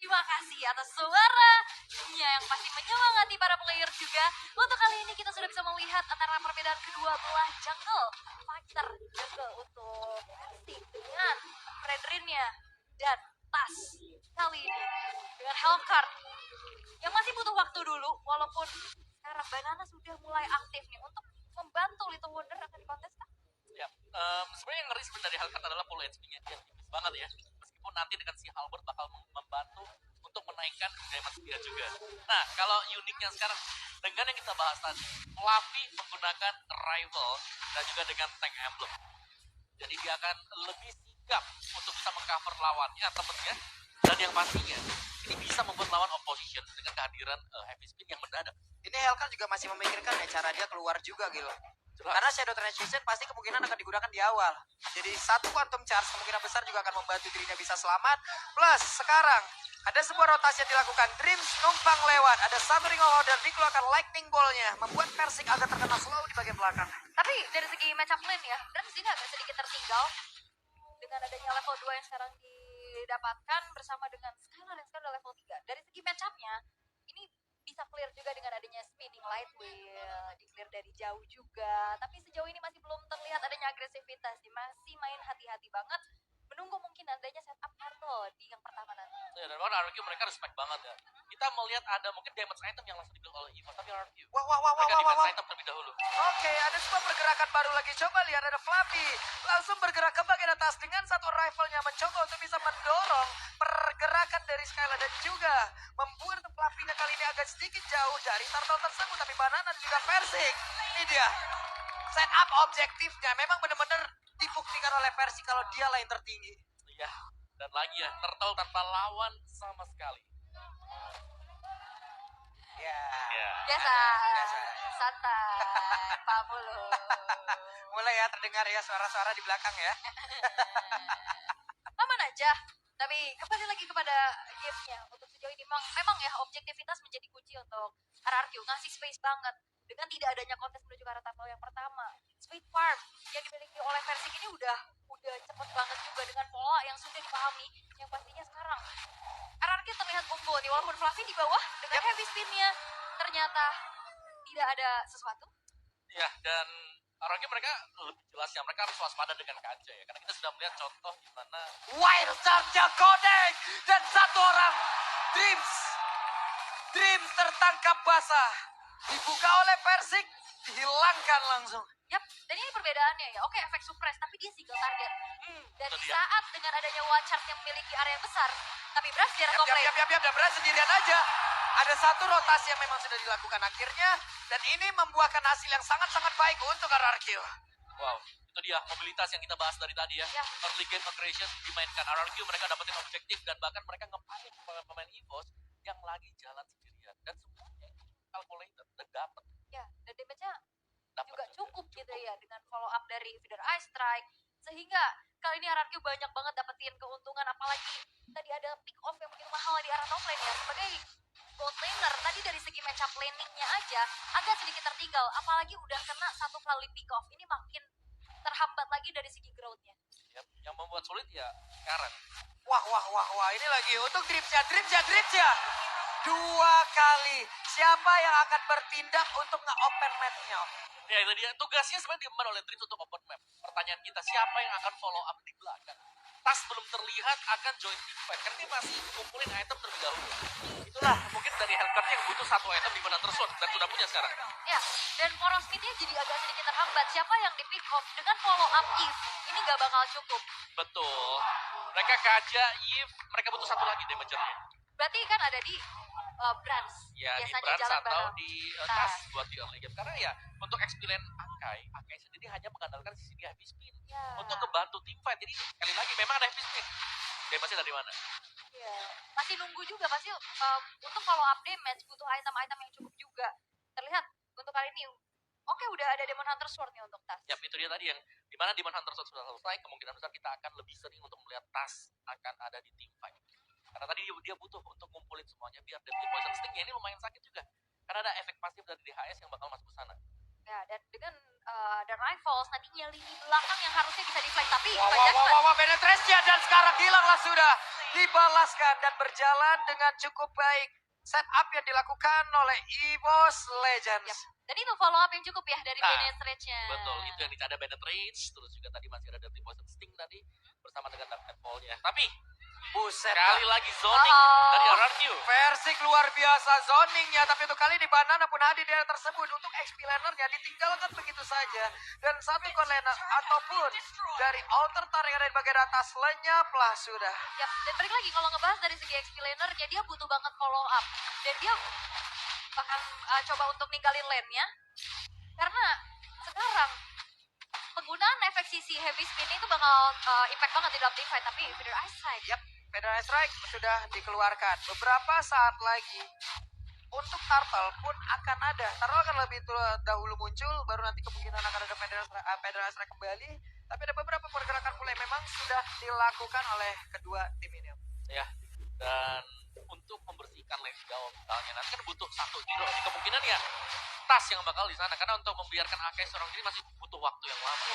Terima kasih atas suaranya yang pasti menyemangati para player juga. Untuk kali ini kita sudah bisa melihat antara perbedaan kedua belah jungle. Fighter jungle untuk Mercy dengan Fredrinnya dan Tas kali ini dengan Hellcard yang masih butuh waktu dulu, walaupun sekarang Banana sudah mulai aktif nih untuk membantu Little Wonder akan dikonteskan. Ya, sebenarnya yang ngeri sebenarnya dari Hellcard adalah pola HP-nya dia tipis banget ya. Meskipun nanti dengan si Halberd bakal membantu untuk menaikkan damage dia juga. Nah, kalau uniknya sekarang dengan yang kita bahas tadi, Fluffy menggunakan rival dan juga dengan tank emblem. Jadi dia akan lebih sigap untuk bisa mengcover lawannya temennya. Dan yang pastinya, ini bisa membuat lawan opposition dengan kehadiran heavy spin yang mendadak. Ini Hellcard juga masih memikirkan ya cara dia keluar juga gitu. Karena Shadow Transition pasti kemungkinan akan digunakan di awal. Jadi satu Quantum Charge kemungkinan besar juga akan membantu dirinya bisa selamat. Plus sekarang ada sebuah rotasi yang dilakukan. Dreams numpang lewat. Ada satu Ring of Order dikeluarkan Lightning Ball-nya. Membuat Persik agak terkena slow di bagian belakang. Tapi dari segi matchup lane ya, Dreams ini agak sedikit tertinggal dengan adanya level 2 yang sekarang didapatkan bersama dengan Skylar yang sekarang level 3. Dari segi matchupnya, ini bisa clear juga dengan adanya spinning light wheel, di clear dari jauh juga. Tapi sejauh ini masih belum terlihat adanya agresivitas, masih main hati-hati banget. Menunggu mungkin adanya setup turtle di yang pertama nanti. Ya, dan RRQ mereka respect banget ya. Kita melihat ada mungkin damage item yang langsung dibuild oleh Evo, tapi RRQ mereka defense item terlebih dahulu. Oke, ada sebuah pergerakan baru lagi. Coba lihat ada Fluffy. Langsung bergerak ke bagian atas dengan satu rifle-nya. Mencoba untuk bisa mendorong pergerakan dari Skylar. Dan juga membuat Fluffy-nya kali ini agak sedikit jauh dari turtle tersebut. Tapi Banana dan juga Persik. Ini dia. Set up objektifnya. Memang benar-benar dibuktikan oleh Persik kalau dia lah yang tertinggi. Iya, dan lagi ya, Turtle tanpa lawan sama sekali. Ya. Biasa, santai, Pak Mulu. Mulai ya terdengar ya suara-suara di belakang ya. Aman aja. Tapi kembali lagi kepada gamenya. Untuk sejauh ini memang ya objektivitas menjadi kunci untuk RRQ. Ngasih space banget. Dengan tidak adanya kontes menuju ke arah tunnel yang pertama. Sweet Farm yang dimiliki oleh Persik ini udah cepet banget juga dengan pola yang sudah dipahami. Yang pastinya sekarang RRQ terlihat unggul nih. Walaupun Fluffy di bawah dengan heavy spin-nya. Ternyata tidak ada sesuatu. Ya, dan RRQ mereka lebih jelas ya, mereka harus waspada dengan kaca ya. Karena kita sudah melihat contoh di mana Wild Charge Codec dan satu orang Dreams tertangkap basah. Dibuka oleh Persik, dihilangkan langsung. Yap, dan ini perbedaannya ya. Oke, efek suppress, tapi dia single target. Dan di dia. saat dengan adanya Watchart yang memiliki area besar, tapi Brass jarak top lane. Dan Berat sendirian aja. Ada satu rotasi yang memang sudah dilakukan akhirnya. Dan ini membuahkan hasil yang sangat-sangat baik untuk RRQ. wow, itu dia mobilitas yang kita bahas dari tadi ya. Ya. Early game aggression dimainkan RRQ, mereka dapetin objektif dan bahkan mereka ngepanik pemain EVOS yang lagi jalan sendirian. Dan semuanya itu calculated dan dapet. Ya, dan damage-nya juga cukup gitu ya dengan follow up dari Feeder Ice Strike. Sehingga kali ini RRQ banyak banget dapetin keuntungan, apalagi tadi ada pick off yang begitu mahal di arah top lane ya. Sebagai bot laner, tadi dari segi matchup laning-nya aja agak sedikit tertinggal, apalagi udah kena satu kali pick off. Ini makin terhambat lagi dari segi growth-nya. Yap, yang membuat sulit ya Karen. Wah, ini lagi untuk Dreams-nya. 2 kali. Siapa yang akan bertindak untuk nge-open map-nya? Ya itu dia, tugasnya sebenarnya diemban oleh Dreams untuk open map. Pertanyaan kita, siapa yang akan follow up di belakang? Tas belum terlihat akan join team fight, karena dia masih kumpulin item terlebih dahulu. Itulah mungkin dari Hellcard yang butuh satu item di mana tersebut dan sudah punya sekarang. Ya, dan poros mid-nya jadi agak sedikit terhambat. Siapa yang di pick off dengan follow up Eve, ini gak bakal cukup. Betul. Mereka kaja, Eve, mereka butuh satu lagi damager-nya. Berarti kan ada di Brands. Ya, di Biasanya Brands jalan atau bareng. di Nah. Tas buat di early game. Karena ya, untuk experience Akai sendiri hanya mengandalkan sisi dia heavy spin. Ya. Untuk kebantu tim fight. Jadi sekali lagi memang ada heavy spin. Damage-nya dari mana? Ya. Masih nunggu juga, pasti untuk follow up damage butuh item-item yang cukup juga. Terlihat untuk kali ini, oke udah ada Demon Hunter Sword nih untuk Tas. Yap, itu dia tadi yang dimana Demon Hunter Sword sudah selesai, kemungkinan besar kita akan lebih sering untuk melihat Tas akan ada di tim fight. Karena tadi dia butuh untuk ngumpulin semuanya biar Deadly Poison Sting-nya ini lumayan sakit juga. Karena ada efek pasif dari DHS yang bakal masuk ke sana. Ya, dan dengan The Rivals nantinya lini belakang yang harusnya bisa di-flank, tapi Wah, penetrasinya dan sekarang hilanglah sudah. dibalaskan dan berjalan dengan cukup baik. Setup yang dilakukan oleh EVOS Legends. Yap. Dan itu follow up yang cukup ya dari Nah, Bennett Rage-nya. Betul, itu yang ada Bennett Rage, terus juga tadi masih ada Deadly Poison Sting tadi bersama dengan Dark Nightfall-nya. Tapi Buset. sekali lagi zoning Uh-oh. dari RRQ. Versi luar biasa zoningnya, tapi untuk kali di Banana pun hadir di area tersebut. Untuk XP lanernya ditinggalkan begitu saja. Dan satu ikon laner ataupun dari outer turret yang ada di bagian atas lenyaplah sudah. Yap, dan balik lagi kalau ngebahas dari segi XP lanernya, dia butuh banget follow up. Dan dia bahkan coba untuk ninggalin lane-nya. Karena sekarang penggunaan efek CC heavy spin itu bakal impact banget di dalam teamfight. Tapi Feather Eyesight, Yap, Federal Strike sudah dikeluarkan. Beberapa saat lagi untuk Turtle pun akan ada. Turtle akan lebih dahulu muncul, baru nanti kemungkinan akan ada Federal Strike kembali. Tapi ada beberapa pergerakan pula yang memang sudah dilakukan oleh kedua tim ini. Ya, dan untuk membersihkan lane jauh misalnya nanti kan butuh satu hero. Ini kemungkinan ya Tas yang bakal di sana karena untuk membiarkan Akai seorang diri masih butuh waktu yang lama.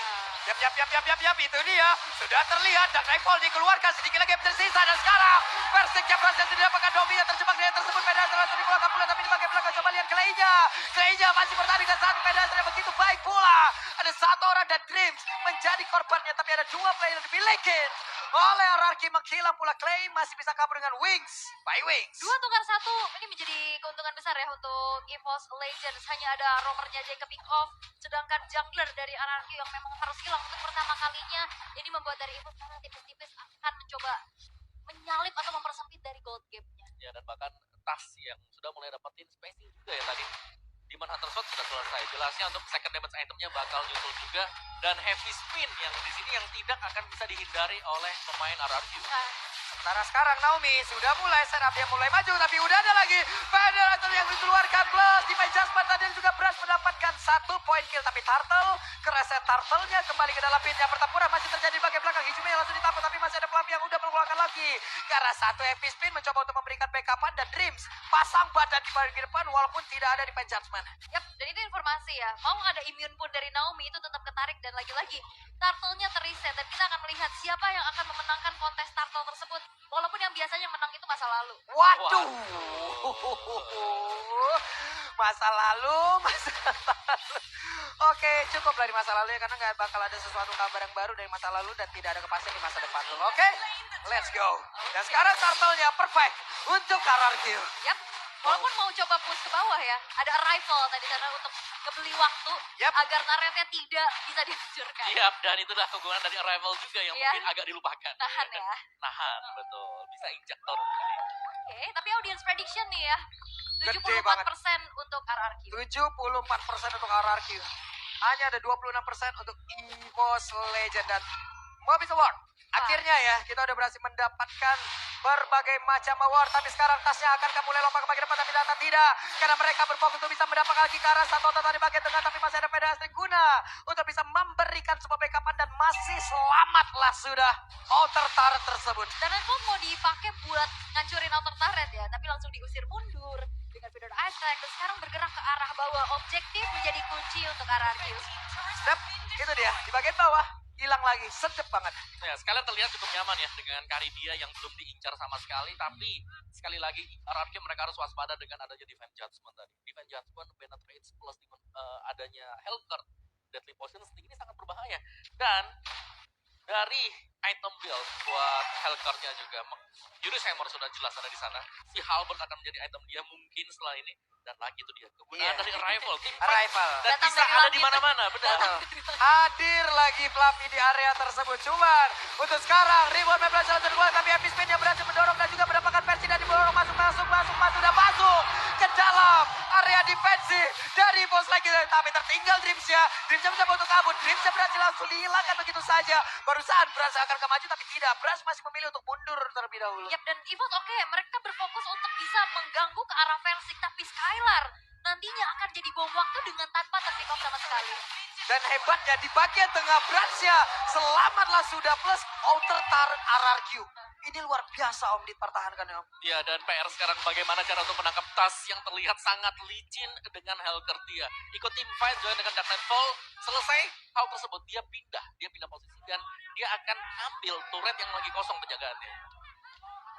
ya. Yap, itu dia. Sudah terlihat dan Nightfall dikeluarkan sedikit lagi yang tersisa. Dan sekarang Versiknya berhasil didapatkan Domi yang terjebak di tersebut. Federal langsung dikeluarkan pula tapi di bagian belakang coba lihat Kleinya. Kleinya masih bertahan dengan satu Federal yang begitu baik pula. Ada satu orang dan Dreams menjadi korbannya tapi ada dua player yang dimiliki oleh RRQ. Menghilang pula Clay masih bisa kabur dengan Wings by Wings. 2 tukar 1, ini menjadi keuntungan besar ya untuk EVOS Legends. Hanya ada roamernya Jacob Pinkhoff, sedangkan jungler dari RRQ yang memang harus hilang untuk pertama kalinya. Ini membuat dari EVOS karena tipis-tipis akan mencoba menyalip atau mempersempit dari gold gap-nya. Ya, dan bahkan Tas yang sudah mulai dapetin spacing juga ya tadi. Demon Hunter Sword sudah selesai. Jelasnya untuk second damage itemnya bakal nyusul juga. Dan heavy spin yang di sini yang tidak akan bisa dihindari oleh pemain RRQ. Sementara sekarang Naomi sudah mulai setup, dia mulai maju tapi udah ada lagi Federator yang dikeluarkan plus di adjustment tadi juga berhasil mendapatkan 1 point kill tapi Turtle kereset Turtle-nya kembali ke dalam pitnya. Pertempuran masih terjadi di bagian belakang. Hijumi yang langsung ditangkap tapi masih ada Flappy yang udah mengeluarkan lagi karena satu heavy spin mencoba untuk memberikan backupan dan Dreams pasang badan di bagian depan walaupun tidak ada di adjustment. Yap, dan itu informasi ya. Mau ada immune pun dari Naomi itu tetap ketarik dan lagi-lagi turtle-nya terreset dan kita akan melihat siapa yang akan memenangkan kontes turtle tersebut. Walaupun yang biasanya menang itu masa lalu. Waduh. Masa lalu. Oke, cukup dari masa lalu ya karena nggak bakal ada sesuatu kabar yang baru dari masa lalu dan tidak ada kepastian di masa depan dulu. Oke, let's go. Dan sekarang turtle-nya perfect untuk RRQ. Yap, walaupun mau coba push ke bawah ya, ada arrival tadi sana untuk ngebeli waktu Yap. agar turretnya tidak bisa dihancurkan. Iya, dan itulah kegunaan dari Arrival juga yang Iya. mungkin agak dilupakan. Tahan ya. Nahan, betul. Bisa injektor. Oke, tapi audience prediction nih ya. Gede 74% banget. untuk RRQ. 74% untuk RRQ. Hanya ada 26% untuk EVOS Legend dan Mobile Award. Akhirnya ya, kita udah berhasil mendapatkan berbagai macam award. Tapi sekarang tasnya akan mulai lompat ke bagian depan, tapi ternyata tidak. Karena mereka berfokus untuk bisa mendapatkan lagi ke arah satu otot di bagian tengah. Tapi masih ada Federasi guna untuk bisa memberikan sebuah backupan dan masih selamatlah sudah outer turret tersebut. Dan itu mau dipakai buat ngancurin outer turret ya, tapi langsung diusir mundur dengan Feather Eyesight dan sekarang bergerak ke arah bawah. Objektif menjadi kunci untuk RRQ. Step, itu dia. Di bagian bawah, hilang lagi. Sedep banget. Ya, sekalian terlihat cukup nyaman ya dengan Karibia yang belum diincar sama sekali. Tapi sekali lagi RRQ mereka harus waspada dengan adanya Defense Judgment tadi. Defense Judgment, Penetrate plus adanya Hellcurt, Deadly Poison Sting ini sangat berbahaya. Dan dari item build buat Hellcurt-nya juga, Juris Hammer sudah jelas ada di sana. Si Halberd akan menjadi item dia mungkin setelah ini. Dan lagi itu dia kegunaan Iya. dari Arrival. Arrival. Dan Datang bisa dari ada langit. di mana-mana, benar. Hadir lagi Fluffy di area tersebut. Cuman untuk sekarang Ribbon Maples jalan terkeluar tapi Happy Spin yang berhasil mendorong dan juga mendapatkan versi dan didorong masuk dan masuk ke dalam area defensif dari bos lagi tapi tertinggal Dreamsnya. Dreamsnya mencoba untuk kabur. Dreamsnya berhasil langsung dihilangkan begitu saja. Barusan berhasil akan kemaju tapi tidak. Brass masih memilih untuk mundur terlebih dahulu. Yap, dan EVOS oke, mereka berfokus untuk bisa mengganggu ke arah Versik, tapi Skylar nantinya akan jadi bom waktu dengan tanpa terpick off sama sekali. Dan hebatnya di bagian tengah Bransnya selamatlah sudah plus outer turret RRQ. Ini luar biasa Om dipertahankan ya Om. Ya, dan PR sekarang bagaimana cara untuk menangkap Tas yang terlihat sangat licin dengan Hellcurt dia. Ikut team fight join dengan Dark Nightfall. Selesai hal tersebut, dia pindah posisi dan dia akan ambil turret yang lagi kosong penjagaannya.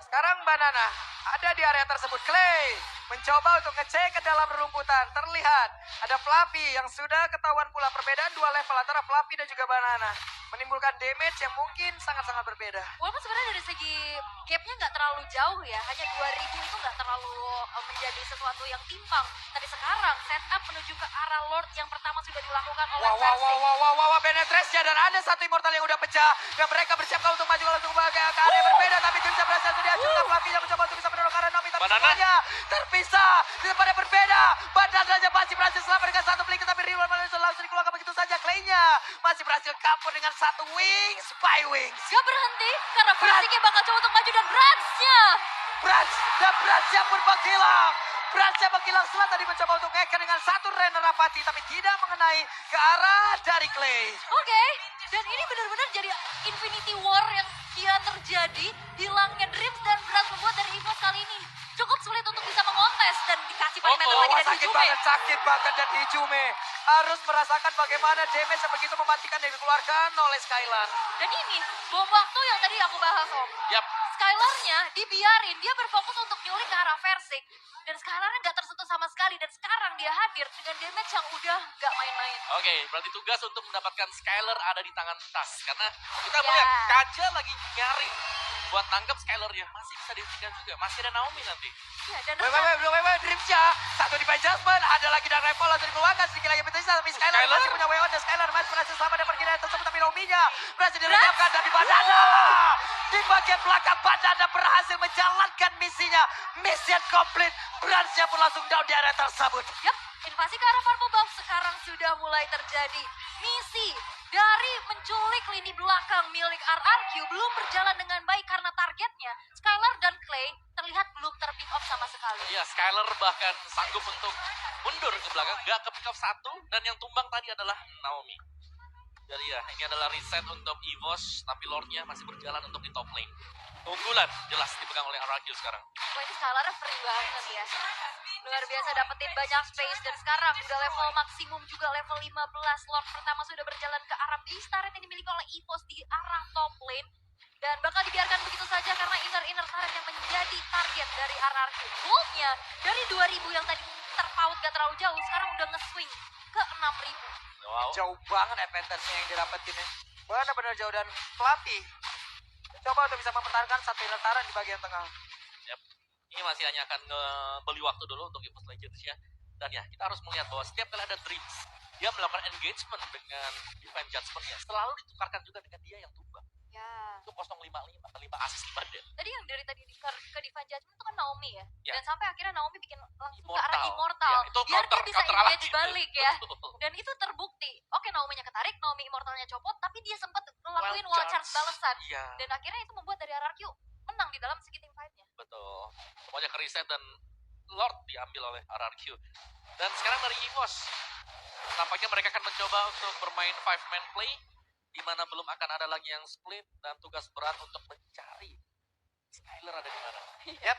Sekarang Banana ada di area tersebut. Clay mencoba untuk ngecek ke dalam rumputan. Terlihat ada Fluffy yang sudah ketahuan pula perbedaan 2 level antara Fluffy dan juga Banana. Menimbulkan damage yang mungkin sangat-sangat berbeda. Walaupun sebenarnya dari segi gapnya nggak terlalu jauh ya, hanya 2000 itu nggak terlalu menjadi sesuatu yang timpang. Tapi sekarang setup menuju ke arah Lord yang pertama sudah dilakukan oleh Persik. Wow, penetrasinya dan ada satu immortal yang udah pecah. Dan mereka bersiapkan untuk maju langsung ke area berbeda. Tapi Grimsa berhasil dihancurkan. Fluffy yang mencoba untuk bisa mendorong karena Nomi. Tapi Banana. semuanya terpisah di tempat yang berbeda. Banana masih berhasil selamat dengan satu flicker. Tapi Rival Malaysia langsung dikeluarkan begitu saja. Clay-nya masih berhasil kabur dengan satu wings. Spy wings. Gak berhenti karena Persiknya bakal coba untuk maju dan Bransnya. Bransnya pun menghilang. Bransnya menghilang setelah tadi mencoba untuk ngeker dengan satu Renner Apati. Tapi tidak mengenai ke arah dari Clay. Oke, dan ini benar-benar jadi Infinity War yang dia terjadi. Hilangnya Dreams dan Brans membuat dari EVOS kali ini cukup sulit untuk bisa mengontes. Dan dikasih perimeter lagi dari sakit Jume. banget dan Hijume harus merasakan bagaimana damage yang begitu mematikan yang dikeluarkan oleh Skylar. Dan ini bom waktu yang tadi aku bahas Om. Yap. Skylarnya dibiarin, dia berfokus untuk nyulik ke arah Persik. Dan Skylarnya nggak tersentuh sama sekali. Dan sekarang dia hadir dengan damage yang udah nggak main-main. Oke, berarti tugas untuk mendapatkan Skylar ada di tangan Tas. Karena kita Ya. melihat Kaja lagi nyari buat nangkep Skylar ya. Masih bisa dihentikan juga. Masih ada Naomi nanti. Ya, dan Dreamsnya satu di Jasmine, ada lagi dan Ripple langsung dikeluarkan sedikit lagi Bethesda, tapi Skylar Skylar. masih punya WO dan Skylar masih berhasil selamat dan pergi dari tersebut, tapi Naomi-nya berhasil diledakkan dari Banana. Di bagian belakang Banana berhasil menjalankan misinya, mission complete. Bransnya pun langsung down di area tersebut. Yap, invasi ke arah Purple Buff sekarang sudah mulai terjadi. Misi dari menculik lini belakang milik RRQ belum berjalan dengan baik karena targetnya Skylar dan Clay terlihat belum terpick up sama sekali. Iya, Skylar bahkan sanggup untuk mundur ke belakang. Gak ke pick up satu. Dan yang tumbang tadi adalah Naomi. Jadi ya, ini adalah reset untuk EVOS. Tapi Lordnya masih berjalan untuk di top lane. Keunggulan jelas dipegang oleh RRQ sekarang. Wah, ini Skylarnya free banget ya. Luar biasa dapetin banyak space dan sekarang udah level maksimum juga level 15. Lord pertama sudah berjalan ke arah base turret yang dimiliki oleh EVOS di arah top lane. Dan bakal dibiarkan begitu saja karena inner turret yang menjadi target dari RRQ. Goldnya dari 2000 yang tadi terpaut gak terlalu jauh, sekarang udah nge-swing ke 6000. Wow. Jauh banget advantage-nya yang didapetin ya. Benar-benar jauh dan Fluffy coba untuk bisa mempertahankan satu inner di bagian tengah. Yap. Ini masih hanya akan beli waktu dulu untuk EVOS Legends ya. Dan ya, kita harus melihat bahwa setiap kali ada Dreams, dia melakukan engagement dengan Divine Judgment-nya. Selalu ditukarkan juga dengan dia yang tumbang. Ya. Itu 055, 5 assist 5 dead. Tadi yang dari tadi ke Divine Judgment itu kan Naomi ya. Ya. Dan sampai akhirnya Naomi bikin langsung ke Immortal. arah Immortal. Ya, itu biar dia bisa counter engage lagi. balik ya. Betul. Dan itu terbukti. Oke, Naomi-nya ketarik, Naomi Immortalnya copot, tapi dia sempat ngelakuin Wild wall charge balasan. Iya, Dan akhirnya itu membuat dari RRQ menang di dalam segi team fight-nya. betul. Semuanya ke reset dan Lord diambil oleh RRQ. Dan sekarang dari EVOS, tampaknya mereka akan mencoba untuk bermain 5-man play, di mana belum akan ada lagi yang split, dan tugas berat untuk mencari Skylar ada di mana. Yap,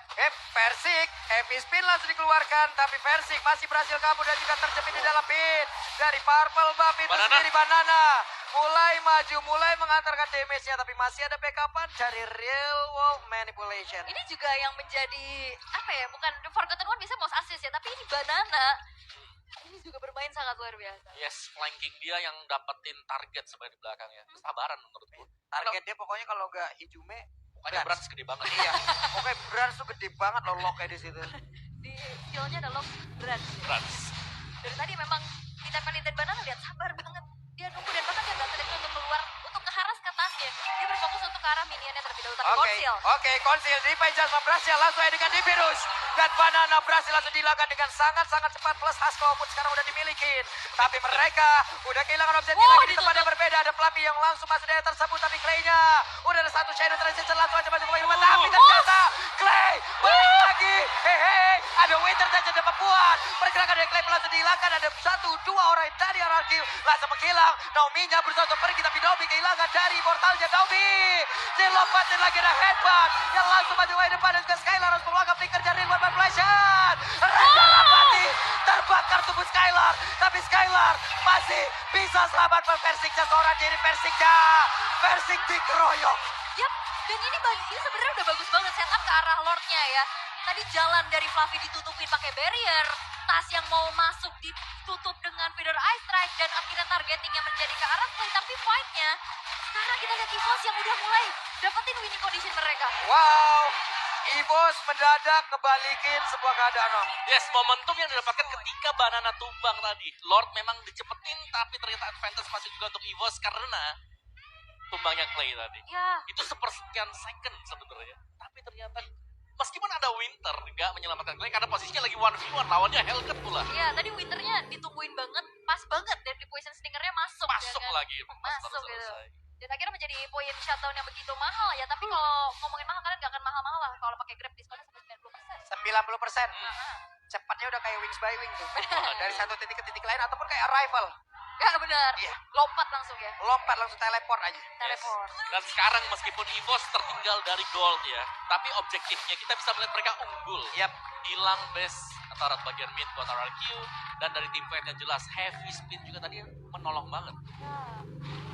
Persik, heavy spin langsung dikeluarkan, tapi Persik masih berhasil kabur dan juga terjepit di dalam pit. Dari Purple Buff itu Banana. sendiri Banana mulai maju, mulai mengantarkan damage-nya, tapi masih ada backupan dari Real World Manipulation. Ini juga yang menjadi, apa ya, bukan Forgotten One biasanya most assist ya, tapi ini Banana. Ini juga bermain sangat luar biasa. Yes, flanking dia yang dapetin target sebenarnya di belakangnya. Kesabaran menurutku. Target dia pokoknya kalau nggak Hijume, Pokoknya berat gede banget. iya. Pokoknya Brans tuh gede banget loh locknya di situ. Di skillnya ada lock berat. Rans. Dari tadi memang ditempelin dan Banana lihat sabar banget. Dia nunggu dan bahkan dia nggak terdekat untuk keluar untuk ngeharas ke tasnya. Dia berfokus untuk ke arah minionnya terlebih dahulu. Tapi Konsil. Oke, Konsil di Jasmine berhasil langsung aja dengan Divirus. Dan Banana berhasil langsung dilakukan dengan sangat-sangat cepat. Plus Hasko pun sekarang udah dimiliki. Tapi mereka udah kehilangan objektif lagi di tempat yang berbeda. Ada Fluffy yang langsung masuk dari tersebut. Tapi Clay-nya udah ada satu Shadow Transition langsung aja masuk ke rumah. Tapi ternyata Clay balik lagi. Hei, ada Winter dan ada Papuan. Pergerakan dari Clay langsung dihilangkan. Ada 1-2 orang dari RRQ langsung menghilang. Naomi-nya berusaha untuk pergi. Tapi Naomi kehilangan dari portalnya Naomi. Dilompatin lagi ada headbutt yang langsung maju ke depan dan ke Skylar harus mengeluarkan flicker dari Real Manipulation. Rapati terbakar tubuh Skylar, tapi Skylar masih bisa selamatkan Persiknya seorang diri. Persik dikeroyok. Yap, dan ini sebenarnya udah bagus banget setup ke arah Lordnya ya. Tadi jalan dari Fluffy ditutupin pakai barrier, Tas yang mau masuk ditutup dengan feeder ice strike dan akhirnya targetingnya menjadi ke arah Clay. Tapi fight-nya sekarang kita lihat EVOS yang udah mulai dapetin winning condition mereka. Wow, EVOS mendadak ngebalikin sebuah keadaan, Om. Yes, momentum yang didapatkan ketika Banana tumbang tadi. Lord memang dicepetin, tapi ternyata advantage masih juga untuk EVOS karena tumbangnya Clay tadi. Ya, Itu sepersekian second sebenarnya. Tapi ternyata meskipun ada Winter nggak menyelamatkan Clay karena posisinya lagi 1v1, lawannya Hellcat pula. ya tadi Winternya ditungguin banget, pas banget dan di poison stingernya masuk. Masuk ya kan? lagi pas Masuk baru gitu. selesai. Dan akhirnya menjadi poin shutdown yang begitu mahal ya. Tapi kalau ngomongin mahal, kalian gak akan mahal-mahal lah. Kalau pakai Grab diskonnya sampai 90%. 90%. Nah, Cepatnya udah kayak Wings by Wing tuh. Dari satu titik ke titik lain ataupun kayak Arrival. ya benar. Iya. Lompat langsung ya. Lompat langsung teleport aja. Teleport. Dan sekarang meskipun EVOS tertinggal dari gold ya, tapi objektifnya kita bisa melihat mereka unggul. Yap. Hilang base antara bagian mid buat RRQ, dan dari tim fight yang jelas Heavy Spin juga tadi menolong banget.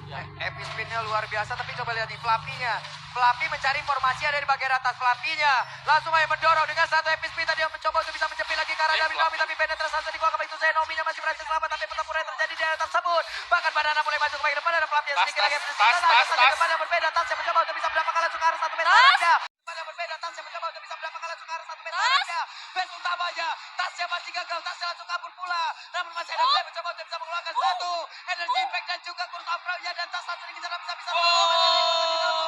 Ya. Heavy spinnya luar biasa, tapi coba lihat nih Fluffy-nya. Fluffy mencari formasi ada di bagian atas Fluffy-nya. Langsung aja mendorong dengan satu heavy spin tadi yang mencoba untuk bisa menjepit lagi ke arah David Naomi, tapi penetrasi langsung dikeluarkan itu Zenomi-nya masih berhasil selamat, tapi pertempuran yang terjadi di area tersebut. Bahkan Banana mulai masuk ke bagian depan, ada Fluffy yang Tas, sedikit lagi tas, berhasil tas, sana. tas, Di tas. depan yang berbeda, Tas yang mencoba untuk bisa mendapatkan langsung ke arah satu meter Tas. arahnya. Depan yang berbeda, Tas yang mencoba untuk bisa mendapatkan langsung ke arah satu meter Tas. arahnya. Base utamanya, Tasnya masih gagal, Tasnya langsung kabur pula. Namun masih ada Clay mencoba untuk bisa mengeluarkan satu energy impact dan juga kurs Afro-nya, dan Tas langsung dikejar bisa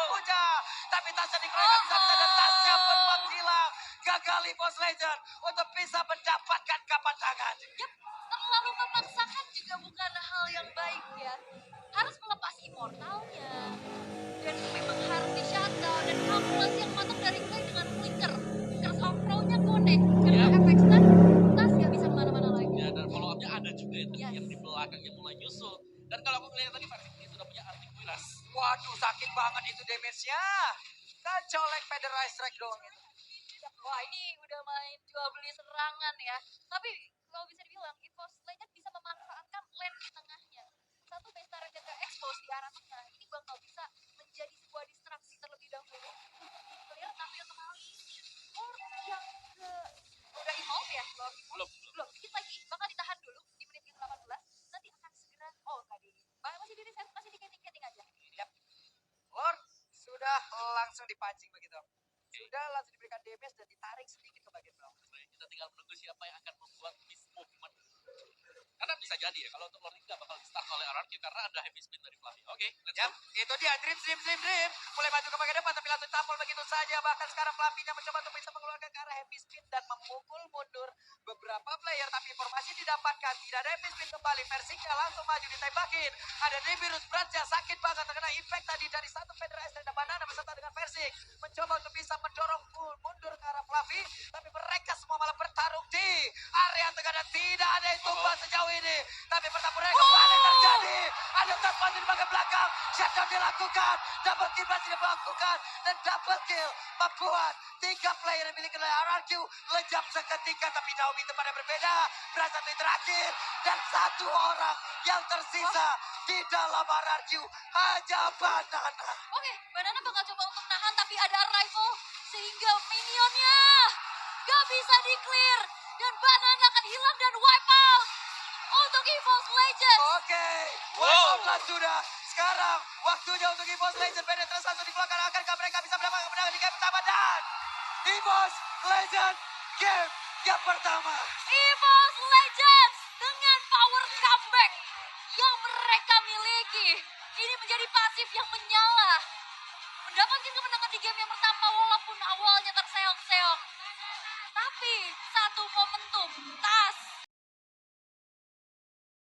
punya. Tapi Tasnya dikeluarkan bisa dan Tasnya berbuat hilang. Gagal EVOS Legend untuk bisa mendapatkan kapan tangan. Yap, terlalu memaksakan juga bukan hal yang baik ya. Harus melepas immortalnya. Dan memang harus di shutdown. Dan kalkulasi yang matang dari Clay dengan flicker. Terus off-row-nya connect. Karena Yap. efek stun, Tas gak bisa kemana-mana lagi. Ya, dan follow up-nya ada juga itu Yes. yang di belakangnya mulai nyusul. Dan kalau aku lihat tadi Versi ini sudah punya antivirus. Waduh, sakit banget itu damage-nya. Dan colek Federalized Strike doang itu. Wah, ini udah main jual beli serangan ya. Tapi kalau bisa dibilang, EVOS Legend bisa memanfaatkan lane di tengahnya. Satu base turret yang ke-expose di arah tengah. Ini bakal bisa menjadi sebuah distraksi terlebih dahulu. Clear tampil kembali. Lord yang ke... Udah evolve ya, Lord? Belum. Belum, dikit lagi. Bakal ditahan dulu di menit ke-18. Nanti akan segera... Oh, tadi. Masih di reset, masih di ketting aja. Yap. Lord sudah langsung dipancing begitu. Sudah langsung diberikan damage dan ditarik sedikit ke bagian bawah. Kita tinggal menunggu siapa yang akan membuat miss movement. Karena bisa jadi ya, kalau untuk Lord ini nggak bakal di-start oleh RRQ karena ada heavy spin dari Fluffy. Oke, let's Yap, go. itu dia Dream. Mulai maju ke bagian depan tapi langsung tampol begitu saja. Bahkan sekarang Fluffy-nya mencoba untuk bisa mengeluarkan ke arah heavy spin dan memukul mundur beberapa player. Tapi informasi didapatkan, tidak ada heavy spin kembali. Versinya langsung maju ditembakin. Ada Nimbirus Branch sakit banget terkena impact tadi dari satu Federasi dan Banana beserta dengan Versik. Mencoba untuk bisa mendorong mundur ke arah Fluffy. Tapi mereka semua malah bertarung di area tengah dan tidak ada yang tumbang sejauh ini. Tapi pertempuran kembali terjadi. Ada Tas maju di bagian belakang. Shutdown dilakukan. Double kill masih dilakukan. Dan double kill membuat 3 player yang dimiliki oleh RRQ lejam seketika. Tapi Naomi tempatnya berbeda. Berasa di terakhir. Dan satu orang yang tersisa di dalam RRQ hanya Banana. Oke, Banana bakal coba untuk nahan tapi ada arrival sehingga minionnya gak bisa di-clear dan Banana akan hilang dan wipe out untuk EVOS Legends. Oke, wipe out lah sudah. Sekarang waktunya untuk EVOS Legends penetrasi langsung dikeluarkan. Akankah mereka bisa mendapatkan kemenangan di game pertama dan EVOS Legends game yang pertama. EVOS Legends dengan power comeback yang mereka miliki. Ini menjadi pasif yang menyala. Mendapatkan kemenangan di game yang pertama walaupun awalnya terseok-seok. Tapi